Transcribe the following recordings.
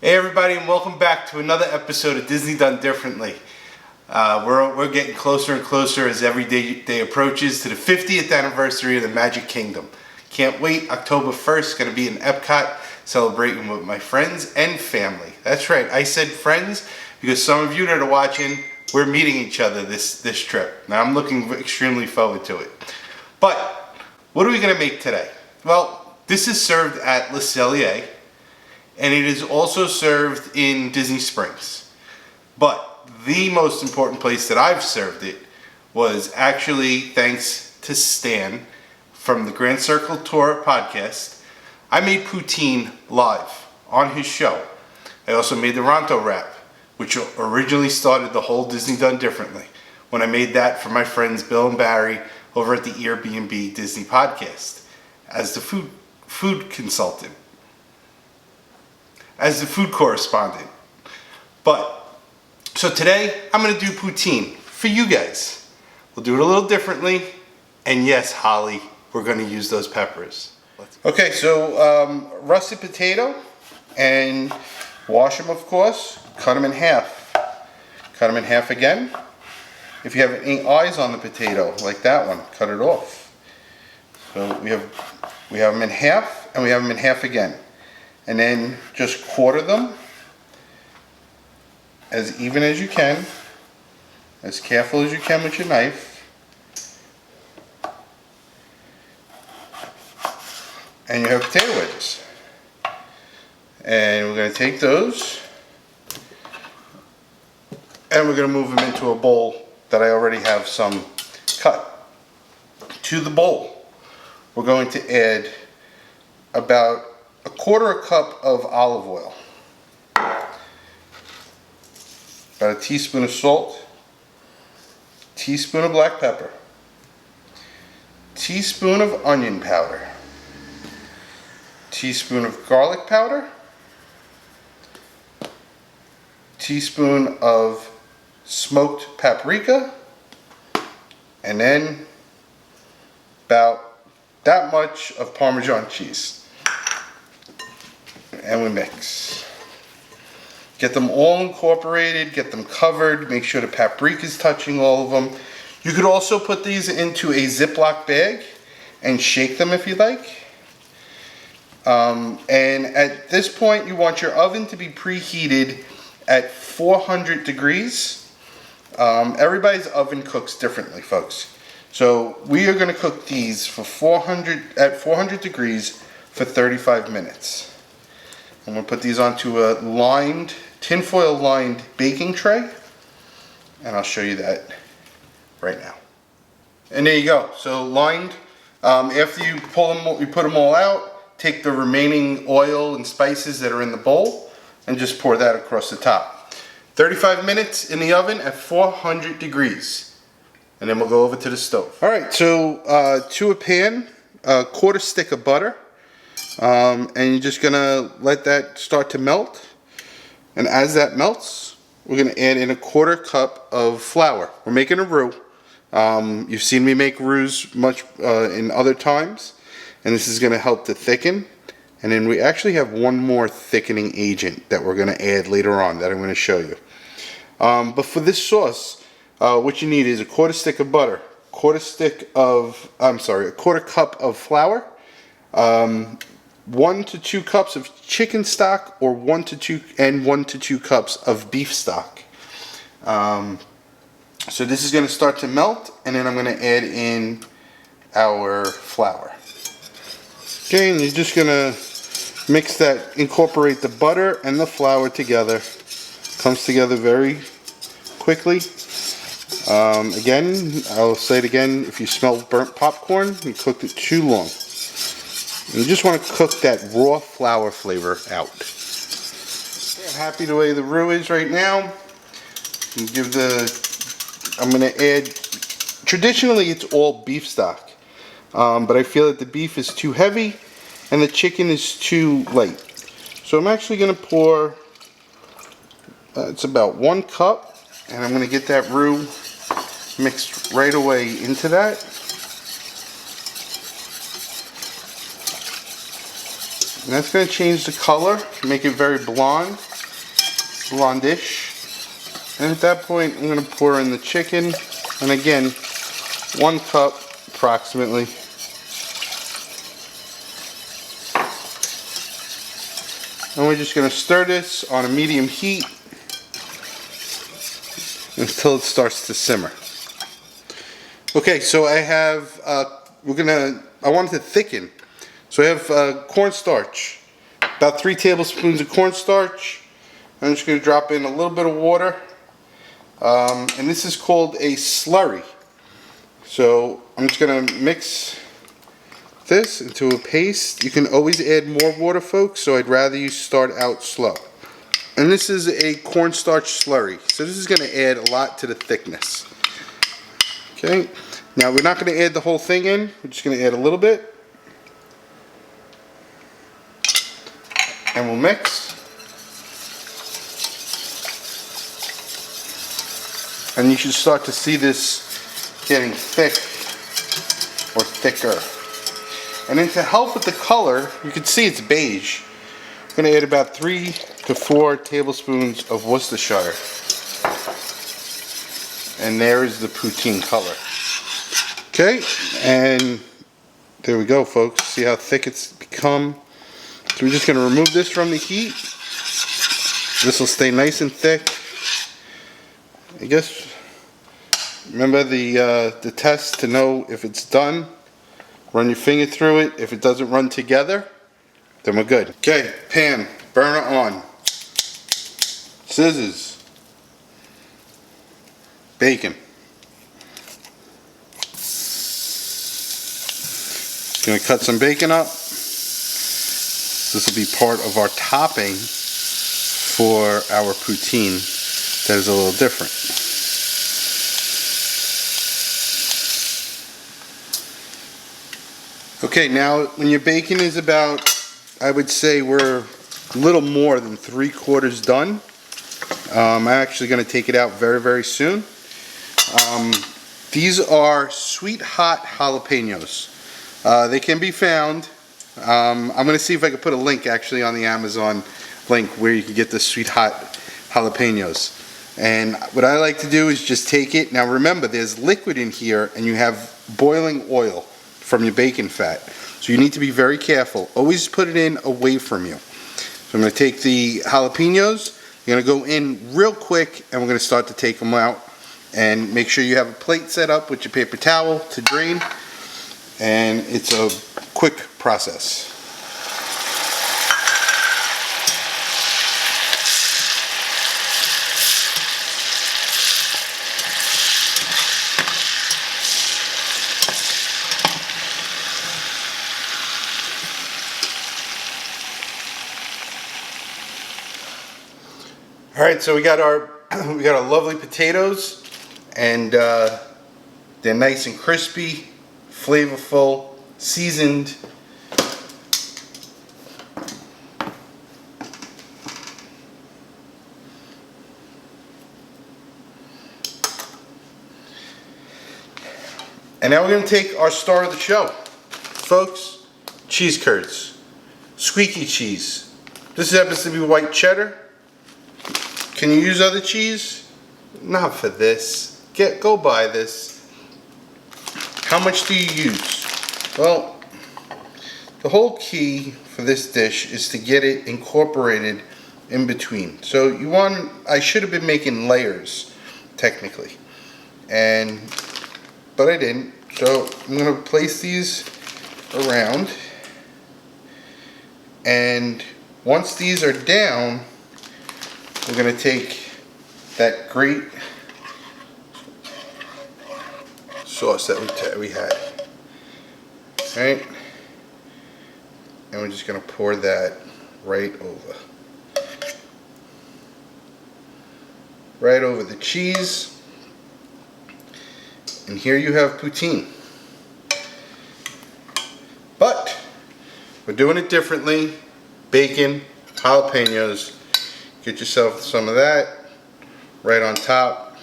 Hey everybody, and welcome back to another episode of Disney Done Differently. We're getting closer and closer as every day approaches to the 50th anniversary of the Magic Kingdom. Can't wait. October 1st, going to be in Epcot, celebrating with my friends and family. That's right, I said friends because some of you that are watching, we're meeting each other this trip. Now I'm looking extremely forward to it. But what are we going to make today? Well, this is served at Le Cellier, and it is also served in Disney Springs. But the most important place that I've served it was actually thanks to Stan from the Grand Circle Tour podcast. I made Poutine live on his show. I also made the Ronto wrap, which originally started the whole Disney Done Differently, when I made that for my friends Bill and Barry over at the Airbnb Disney podcast as the food consultant. As the food correspondent. So today I'm going to do poutine for you guys. We'll do it a little differently, and yes, Holly, we're going to use those peppers. Okay, so russet potato, and wash them, of course. Cut them in half. Cut them in half again. If you have any eyes on the potato, like that one, cut it off. So we have them in half, and we have them in half again. And then just quarter them as even as you can, as careful as you can with your knife. And you have potato wedges. And we're going to take those and we're going to move them into a bowl that I already have some cut. To the bowl, we're going to add about a quarter cup of olive oil, about a teaspoon of salt, teaspoon of black pepper, teaspoon of onion powder, teaspoon of garlic powder, teaspoon of smoked paprika, and then about that much of Parmesan cheese. And we mix. Get them all incorporated, get them covered, make sure the paprika is touching all of them. You could also put these into a Ziploc bag and shake them if you like. And at this point you want your oven to be preheated at 400 degrees. Everybody's oven cooks differently, folks. So we are going to cook these for 400 degrees for 35 minutes. I'm going to put these onto a tinfoil lined baking tray, and I'll show you that right now. And there you go. So lined. After you put them all out, take the remaining oil and spices that are in the bowl and just pour that across the top. 35 minutes in the oven at 400 degrees, and then we'll go over to the stove. All right. So to a pan, a quarter stick of butter. And you're just gonna let that start to melt, and as that melts we're gonna add in a quarter cup of flour. We're making a roux. You've seen me make roux much in other times, and this is gonna help to thicken. And then we actually have one more thickening agent that we're gonna add later on that I'm gonna show you. But for this sauce, what you need is a quarter stick of butter, a quarter cup of flour, 1 to 2 cups of chicken stock, or 1 to 2 cups of beef stock. So this is going to start to melt, and then I'm going to add in our flour. Okay, and you're just going to mix that, incorporate the butter and the flour together. Comes together very quickly. Again, I'll say it again, if you smell burnt popcorn, you cooked it too long. You just want to cook that raw flour flavor out. Okay, I'm happy the way the roux is right now. I'm going to add, traditionally it's all beef stock, but I feel that the beef is too heavy and the chicken is too light. So I'm actually going to pour, it's about 1 cup, and I'm going to get that roux mixed right away into that. And that's going to change the color, make it very blonde. blondish. And at that point, I'm going to pour in the chicken. And again, 1 cup approximately. And we're just going to stir this on a medium heat until it starts to simmer. Okay, so I have, I want it to thicken. So I have cornstarch, about 3 tablespoons of cornstarch. I'm just going to drop in a little bit of water. And this is called a slurry. So I'm just going to mix this into a paste. You can always add more water, folks, so I'd rather you start out slow. And this is a cornstarch slurry, so this is going to add a lot to the thickness. Okay, now we're not going to add the whole thing in, we're just going to add a little bit. And we'll mix. And you should start to see this getting thick or thicker. And then to help with the color, you can see it's beige. I'm going to add about 3 to 4 tablespoons of Worcestershire. And there is the poutine color. Okay, and there we go, folks. See how thick it's become? So we're just going to remove this from the heat. This will stay nice and thick. I guess, remember the test to know if it's done. Run your finger through it. If it doesn't run together, then we're good. Okay, pan, burner on. Scissors. Bacon. Gonna cut some bacon up. This will be part of our topping for our poutine that is a little different. Okay, now when your bacon is about, I would say we're a little more than 3/4 done. I'm actually going to take it out very, very soon. These are SweetHeat jalapenos. They can be found. I'm going to see if I can put a link actually on the Amazon link where you can get the SweetHeat jalapenos. And what I like to do is just take it. Now remember, there's liquid in here and you have boiling oil from your bacon fat. So you need to be very careful. Always put it in away from you. So I'm going to take the jalapenos. I'm going to go in real quick and we're going to start to take them out. And make sure you have a plate set up with your paper towel to drain. And it's a quick process. All right, so we got our lovely potatoes, and they're nice and crispy, flavorful, seasoned. And now we're going to take our star of the show, folks, cheese curds, squeaky cheese. This happens to be white cheddar. Can you use other cheese? Not for this. Go buy this. How much do you use? Well, the whole key for this dish is to get it incorporated in between. So I should have been making layers, technically. But I didn't. So I'm going to place these around. And once these are down, we're going to take that great sauce that we had, right? And we're just going to pour that right over the cheese. And here you have poutine. But we're doing it differently. Bacon, jalapenos. Get yourself some of that right on top.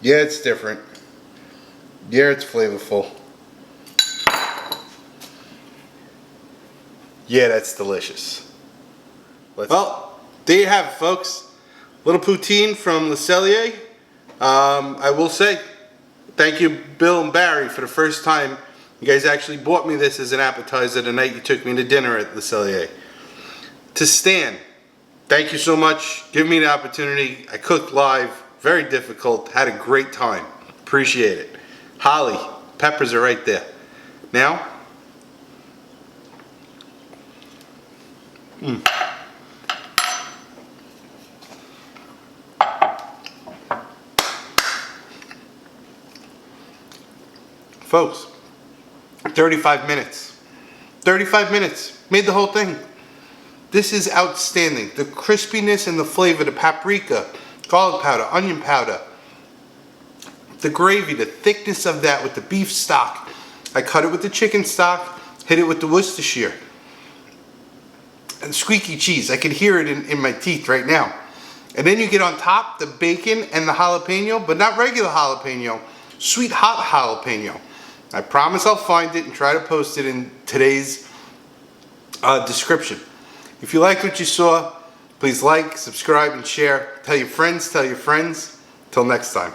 Yeah, it's different. Yeah, it's flavorful. Yeah, that's delicious. Well, there you have it, folks. Little poutine from the Cellier. I will say, thank you, Bill and Barry, for the first time you guys actually bought me this as an appetizer the night you took me to dinner at the Cellier. To Stan, thank you so much. Give me the opportunity. I cooked live. Very difficult. Had a great time. Appreciate it. Holly, peppers are right there. Now, folks, 35 minutes. 35 minutes. Made the whole thing. This is outstanding. The crispiness and the flavor, the paprika, garlic powder, onion powder, the gravy, the thickness of that with the beef stock. I cut it with the chicken stock, hit it with the Worcestershire. And squeaky cheese. I can hear it in my teeth right now. And then you get on top the bacon and the jalapeno, but not regular jalapeno, sweet hot jalapeno. I promise I'll find it and try to post it in today's description. If you liked what you saw, please like, subscribe, and share. Tell your friends, tell your friends. Till next time.